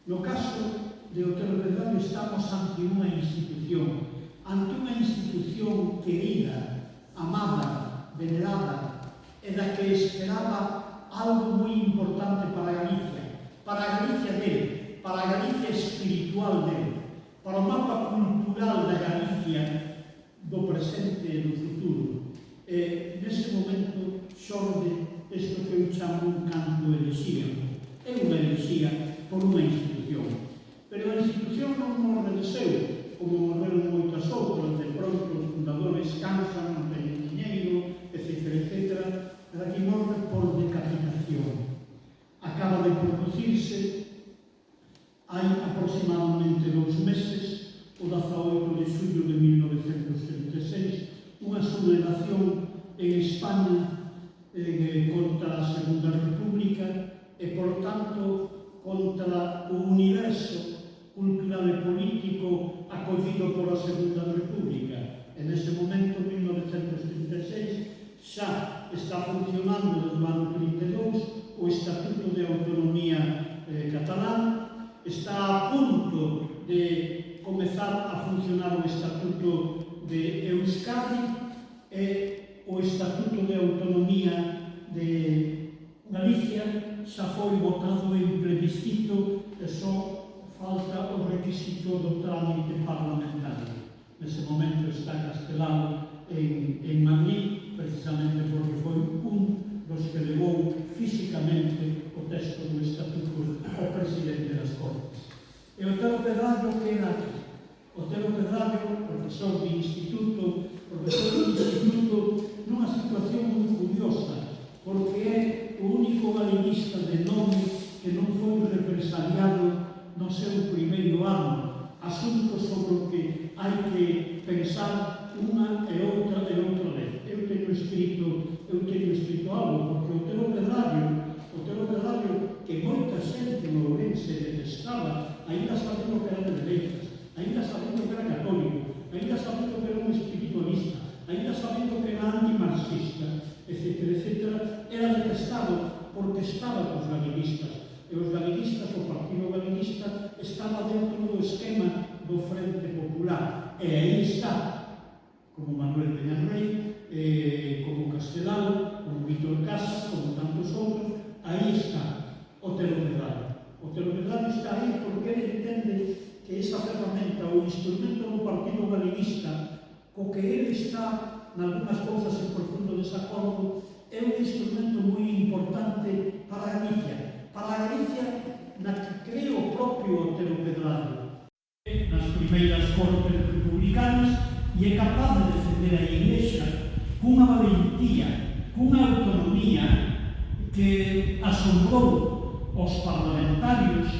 No caso de Otero Pedrallo estamos ante unha institución querida, amada, venerada, e da que esperaba algo moi importante para a Galicia dele, para a Galicia espiritual dele, para o mapa cultural da Galicia do presente e do futuro. E nese momento xorde isto que eu chamo un canto elexía. É unha elexía por unha institución. Pero a institución non morre de seu, como morreron moitas outras, de pronto os fundadores cansan, non teñen diñeiro, etc. Pero aquí morre por decapitación. Acaba de producirse, hai aproximadamente 2 meses, o 18 de xullo de 1936, unha sublevación en España contra a Segunda República e, por tanto, contra o universo cultural e político acollido por a Segunda República. En ese momento, 1936, xa está funcionando desde o ano 32 o Estatuto de Autonomía catalán, está a punto de comezar a funcionar o Estatuto de Euskadi e o Estatuto de Autonomía de Galicia xa foi votado en plebiscito e só falta o requisito do trámite parlamentario. Nese momento está castelado en Madrid, precisamente porque foi un dos que levou físicamente o texto do Estatuto ao presidente das Cortes. E Otero Pedrallo que era aquí? Otero Pedrallo, profesor de instituto, nunha situación moi curiosa, porque é o único galeguista de nome que non foi represaliado no seu primeiro ano, asuntos sobre o que hai que pensar unha e outra vez. Eu teño escrito algo, porque Otero Pedrallo, que moita xente no Ourense detestaba, ainda sabendo que era de dereitas, ainda sabendo que era católico, ainda sabendo que era un espiritualista, ainda sabendo que era antimarxista, etc., era detestado porque estaba cos galeguistas. E os galeguistas, o Partido Galeguista, estaba dentro do esquema do Frente Popular. E aí está, como Manuel Peñarrey, como Castelao, como Vítor Casas, como tantos outros, aí está Otero Pedrallo. Otero Pedrallo está aí porque ele entende que esa ferramenta, o instrumento do Partido Galeguista, co que ele está, nalgúnas cousas en profundo desacordo, é un instrumento moi importante para a Galicia na que cree o propio Otero Pedrallo. Nas primeiras cortes republicanas e é capaz de defender a Igrexa cunha valentía, cunha autonomía que asombrou os parlamentarios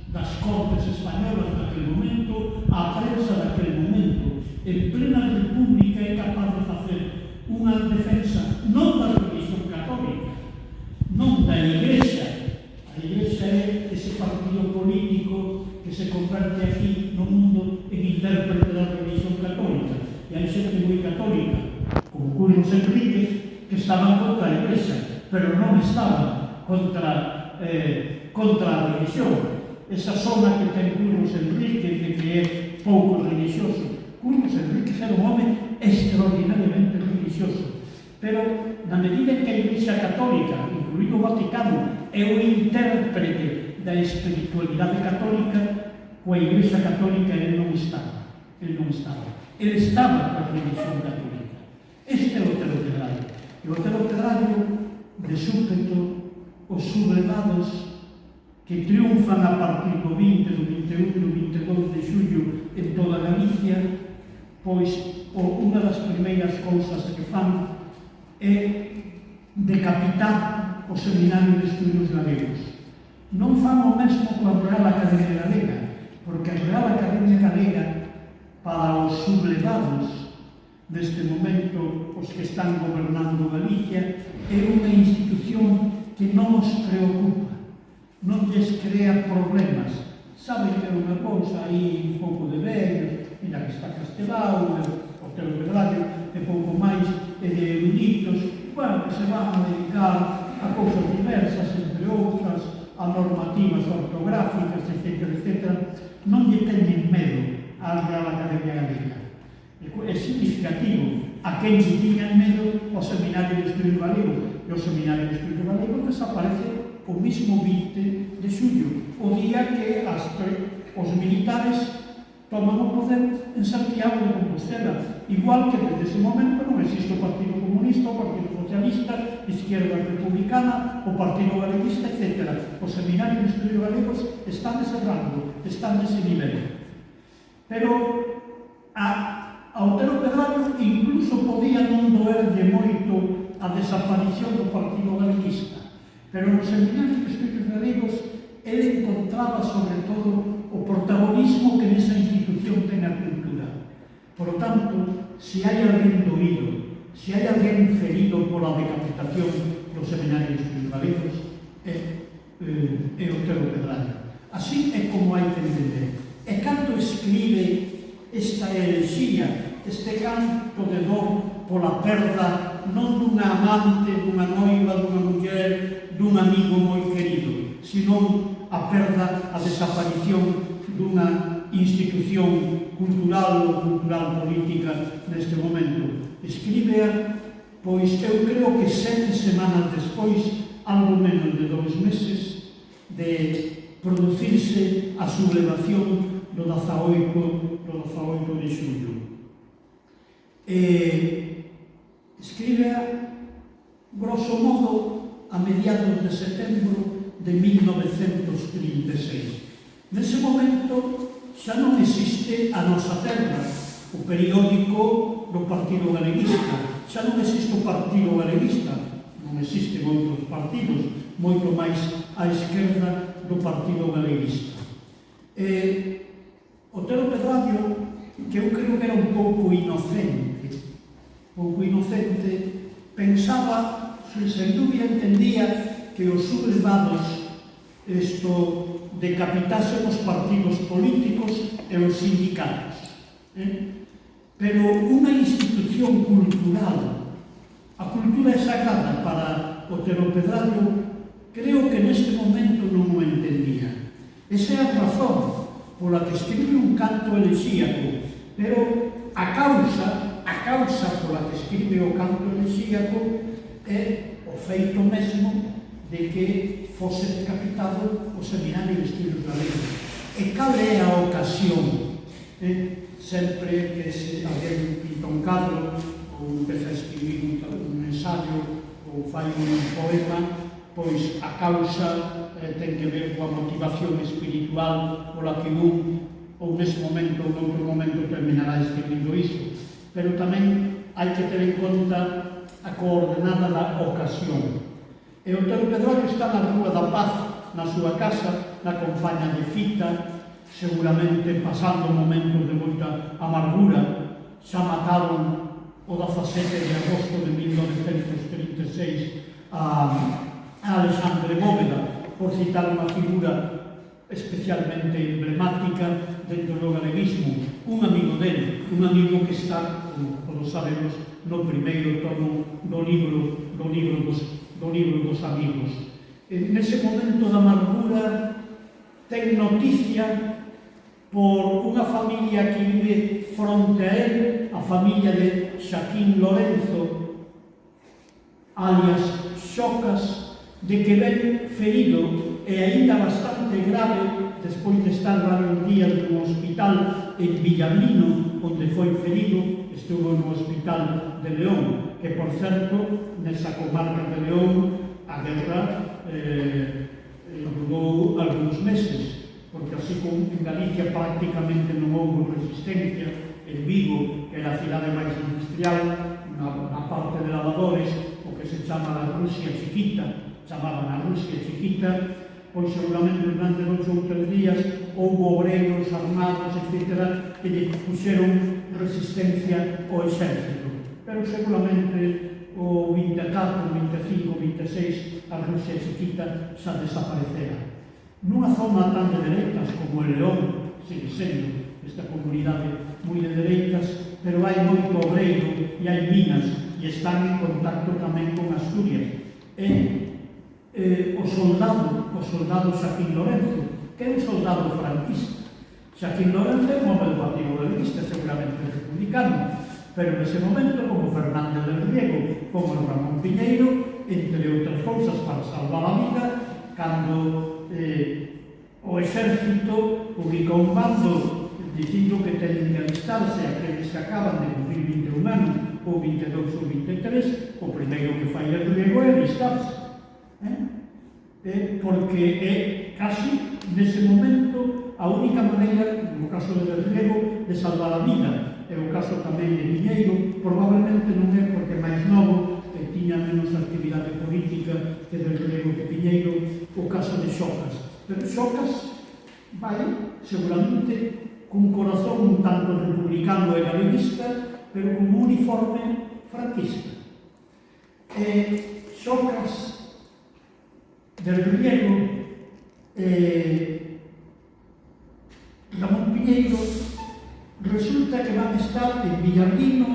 das Cortes españolas daquele momento, a prensa daquele momento. En plena república é capaz de facer unha defensa non da religión católica, non da Igrexa. A Igrexa é ese partido político que se converte aquí no mundo en intérprete da religión católica. E hai xente moi católica, como Curros Enríquez, que estaban contra a Igrexa, pero non estaban contra a religión. Esa zona que ten Curros Enríquez de que é pouco religioso. Curros Enríquez era un home extraordinariamente religioso, pero na medida en que a Igrexa Católica, incluído o Vaticano, é o intérprete da espiritualidade católica, coa Igrexa Católica ele non estaba. Ele estaba coa religión católica. Este é o Otero Pedrallo. E o Otero Pedrallo, de súpeto, os sublevados que triunfan a partir do 20, do 21, do 22 de xullo en toda Galicia, pois unha das primeiras cousas que fan é decapitar o Seminario de Estudios Galegos. Non fan o mesmo coa Real Academia Galega, porque a Real Academia Galega, para os sublevados neste momento, os que están gobernando Galicia, é unha institución que non os preocupa, non lles crea problemas. Saben que é unha cousa aí un pouco de vellos, mira que está Castelao, Otero Pedrallo, e pouco máis, e de eruditos, bueno, que se van a dedicar a cousas diversas, entre outras, a normativas ortográficas, etc., non lle teñen medo á Real Academia Galega. É significativo a quen lle tiñan medo ao Seminario de Estudios Galegos, e o Seminario de Estudios Galegos desaparece o mismo 20 de xullo, o día que os militares toman o poder en Santiago de Compostela, igual que desde ese momento non existe o Partido Comunista, o Partido Socialista, Izquierda Republicana, o Partido Galeguista, etc. Os seminarios de estudios galegos están nese rango, están nese nivel. Pero a Otero Pedrallo incluso podía non doerlle moito a desaparición do Partido Galeguista, pero nos seminarios de estudios galegos ele encontraba sobre todo o protagonismo que nesa institución ten a cultura. Por lo tanto, se hai alguén doído, se hai alguén ferido pola decapitación dos seminarios de estudios galegos, é Otero Pedrallo. Así é como hai que entender. E cando escribe esta herexía, este canto de dor pola perda non dunha amante, dunha noiva, dunha muller, dun amigo moi querido, sino a perda, a desaparición dunha institución cultural ou cultural política neste momento. Escríbea, pois eu creo que 7 semanas despois, algo menos de 2 meses, de producirse a sublevación do 18 de xullo. Escríbea, grosso modo, a mediados de setembro de 1936. Nese momento xa non existe A Nosa Terra, o periódico do Partido Galeguista. Xa non existe o Partido Galeguista, non existen outros partidos, moito máis á esquerda do Partido Galeguista. Otero Pedrallo, que eu creo que era un pouco inocente, pensaba, sen dúbida entendía que os sublevados decapitasen os partidos políticos e os sindicatos. Pero unha institución cultural, a cultura é sagrada para Otero Pedrallo, creo que neste momento non o entendía. Esa é a razón pola que escribe un canto elexíaco, pero a causa pola que escribe o canto elexíaco é o feito mesmo de que fose decapitado o Seminario de Estudios Galegos. E cal é a ocasión? Sempre que alguén pinta un cadro ou empeza a escribir un ensayo ou fai un poema, pois a causa ten que ver coa motivación espiritual pola que ou nese momento ou noutro momento terminará escribindo isto. Pero tamén hai que ter en conta a coordenada da ocasión. E Otero Pedrallo está na Rúa da Paz, na súa casa, na compaña de Fita, seguramente pasando momentos de moita amargura. Xa mataron o 17 de agosto de 1936 a Alexandre Bóveda, por citar unha figura especialmente emblemática dentro do galeguismo, un amigo dele, un amigo que está, como sabemos, no primeiro tomo do libro dos amigos. Nese momento da amargura ten noticia por unha familia que vive fronte a él, a familia de Xaquín Lorenzo, alias Xocas, de que ven ferido e aínda bastante grave despois de estar varios días no hospital en Villablino, onde foi ferido. Estuvo no hospital de León, que, por certo, nesa comarca de León, a guerra durou algúns meses, porque así como en Galicia prácticamente non houve resistencia, en Vigo, que era a cidade máis industrial, na parte de lavadores, o que se chama a Rusia chiquita, chamaban a Rusia chiquita, pois seguramente durante 2 ou 3 días houve obreiros armados, etc., que lle puxeron resistencia ao exército. Pero seguramente o 24, 25, 26, a Rusia chiquita xa desaparecera. Nunha zona tan de dereitas como el León, sigue sendo esta comunidade moi de dereitas, pero hai moito obreiro e hai minas e están en contacto tamén con Asturias. o soldado Xaquín Lorenzo, que é un soldado franquista. Xaquín Lorenzo é un home do Partido Galeguista, seguramente republicano, pero nese momento, como Fernández del Riego, como Ramón Piñeiro, entre outras cousas, para salvar a vida, cando o exército publicou un bando dicindo que teñen que alistarse aqueles que acaban de cumprir 21 anos, ou 22 ou 23, o primeiro que fai el Riego é alistarse. Porque é casi, nese momento, a única maneira, no caso de Del Riego, de salvar a vida. É o caso tamén de Piñeiro, probablemente non é porque é máis novo, que tiña menos actividade política que Del Riego que Piñeiro, o caso de Xocas. Pero Xocas vai, seguramente, cun corazón un tanto republicano e galeguista, pero con un uniforme franquista. Xocas, Del Riego, Ramón Piñeiro, resulta que van estar en Villarlino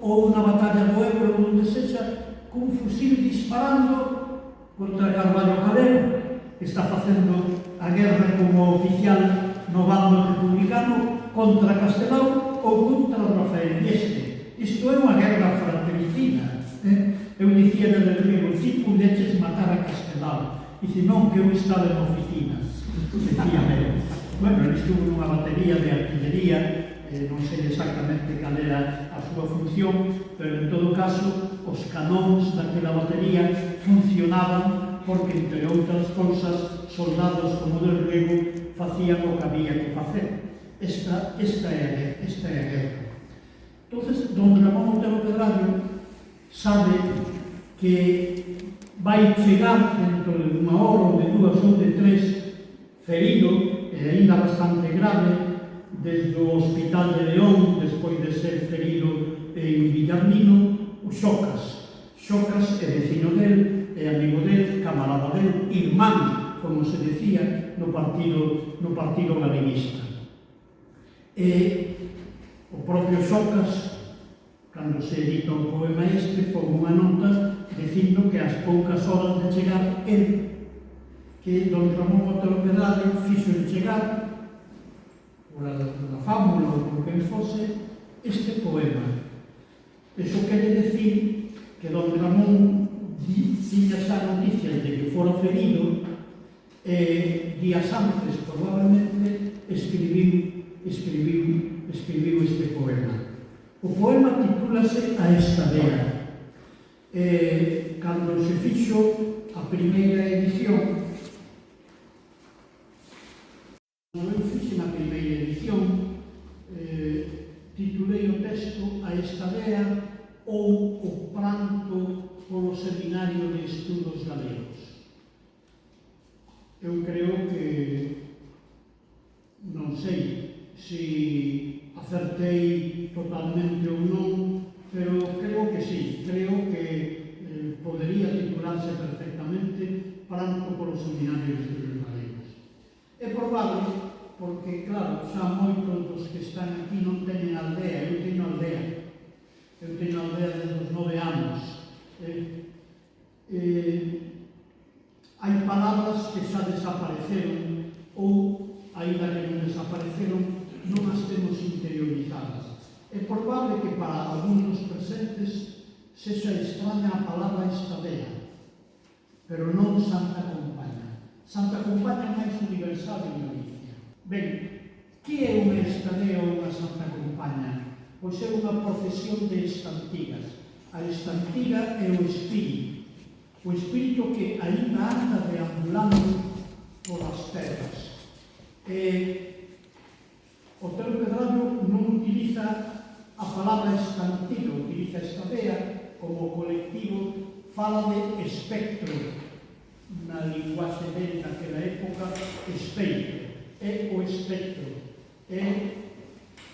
ou na batalla do Ebro, onde sexa, cun fusil disparando contra Carballo Calero, que está facendo a guerra como oficial no bando republicano contra Castelao ou contra Rafael Dieste. Isto é unha guerra fratricida. Eu dicía Del Riego, ti pudeches matar a Castelao. Dice, non, que eu estaba en oficinas. Decía Mero. Bueno, ele estuvo nunha batería de artillería, non sei exactamente cal era a súa función, pero en todo caso os canóns daquela batería funcionaban porque, entre outras cousas, soldados como Del Riego facían o que había que facer. Esta é a guerra. Entonces, don Ramón Otero Pedrallo sabe que vai chegar dentro de unha hora ou de dúas ou de tres ferido, e ainda bastante grave, desde o Hospital de León, despois de ser ferido en Villarlino, o Xocas. Xocas é vecino del, é amigo del, camarada del, irmán, como se decía, no partido galeguista. E o propio Xocas, cando se edita o poema este, pon unha nota dicindo que ás poucas horas de chegar el, que don Ramón Otero Pedrallo fixo de chegar por a fábula ou por quen fose este poema. Eso quere decir que don Ramón tiña xa noticias de que fora ferido e días antes probablemente escribiu este poema. O poema titúlase A Estadea. Cando se fixo a primeira edición, eu fixe na primeira edición, titulei o texto A Estadea ou O Pranto polo Seminario de Estudos Galegos. Eu creo que, non sei se acertei totalmente ou non, pero creo que sí, creo que podería titularse perfectamente Pranto polo Seminario de Estudos Galegos. É probable porque, claro, xa moitos dos que están aquí non teñen aldea. Eu teño aldea desde os 9 anos. Hai palabras que xa desapareceron ou, aínda que non desapareceron, non as temos interiorizadas. É probable que para algúns dos presentes sexa extraña a palabra estadea, pero non Santa Compaña. Santa Compaña é máis universal en Galicia. Ben, que é unha estadea ou unha Santa Compaña? Pois é unha procesión de estantigas. A estantiga é o espírito que aínda anda deambulando polas terras. Otero Pedrallo non utiliza a palabra estantiga, utiliza estadea como colectivo, fala de espectro, na linguaxe dele naquela época, espeito. É o espectro.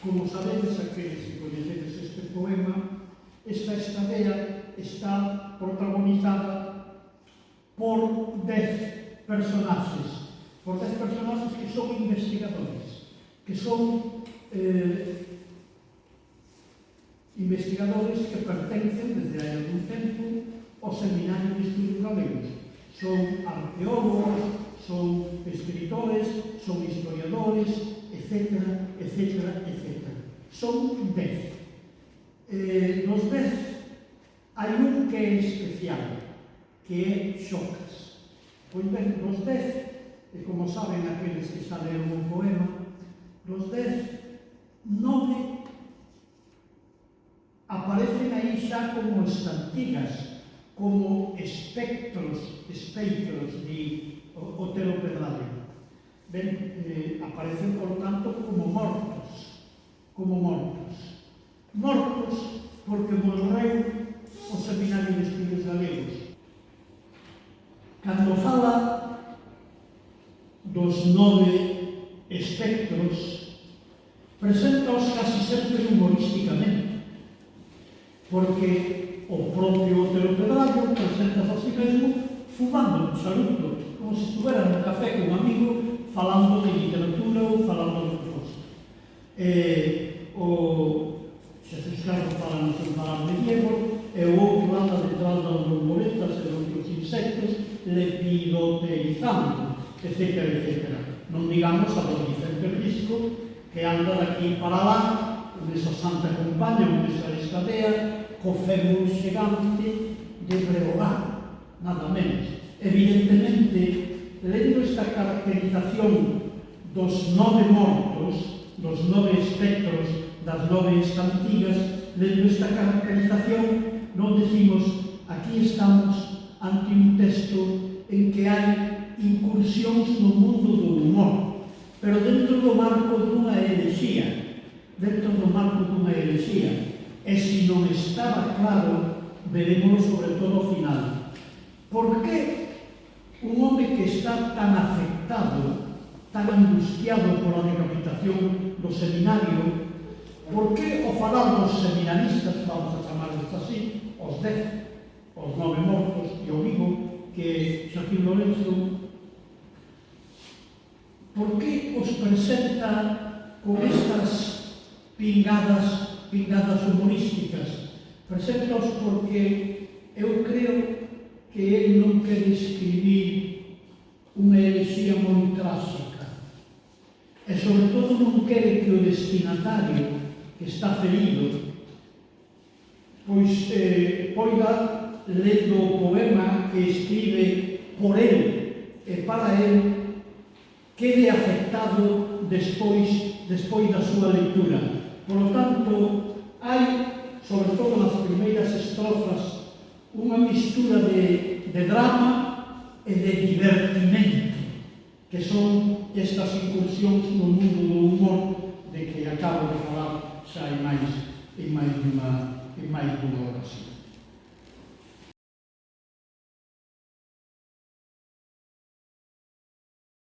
Como sabedes, aqueles que coñecedes este poema, esta estadea está protagonizada por 10 personaxes. Por 10 personaxes que son investigadores, que son investigadores que pertencen desde hai algún tempo ao Seminario de Estudos Galegos. son arqueólogos, son escritores, son historiadores, etcétera, etcétera, etcétera. Son 10. Dos 10, hai un que é especial, que é Xocas. Pois ben, dos 10, e como saben aqueles que xa leron un poema, dos 10, 9 aparecen aí xa como estantigas, como espectros, di Otero Pedrallo. Ben, aparecen, por tanto, como mortos. Mortos porque morreu o Seminario de Estudios Galegos. Cando fala dos 9 espectros, presenta-os casi sempre humorísticamente, porque o propio Otero Pedrallo presenta a si mesmo fumando un charuto, como se estuvera no café con un amigo falando de literatura ou falando de prosa. O Xesús Carlos fala no seu falar de Diego, e o outro anda detrás das borboletas e dos insectos, lepidoteizando, etc. etc. Non digamos a do Vicente Risco, que anda daqui para lá, nesa santa compañía, nesa escadea, co fémur xigante de Breogán, nada menos. Evidentemente, lendo esta caracterización dos 9 mortos, dos 9 espectros, das 9 estantigas, lendo esta caracterización, non decimos, aquí estamos ante un texto en que hai incursións no mundo do humor, pero dentro do marco dunha herexía, e se non estaba claro, veremos sobre todo o final. Por que un home que está tan afectado, tan angustiado pola decapitación do seminario, por que o falar dos seminaristas, vamos a chamarlos así, os 10, os 9 mortos, e o vivo, que Xaquín Lorenzo, por que os presenta con estas pingadas humorísticas? Preséntaos porque eu creo que ele non quere escribir unha herexía moi tráxica, e sobre todo non quere que o destinatario que está ferido pois poida, lendo o poema que escribe por el e para el, quede afectado despois da súa lectura. Por lo tanto, hai, sobre todo nas primeiras estrofas, unha mistura de drama e de divertimento, que son estas incursións no mundo do humor de que acabo de falar xa en máis dunha ocasión.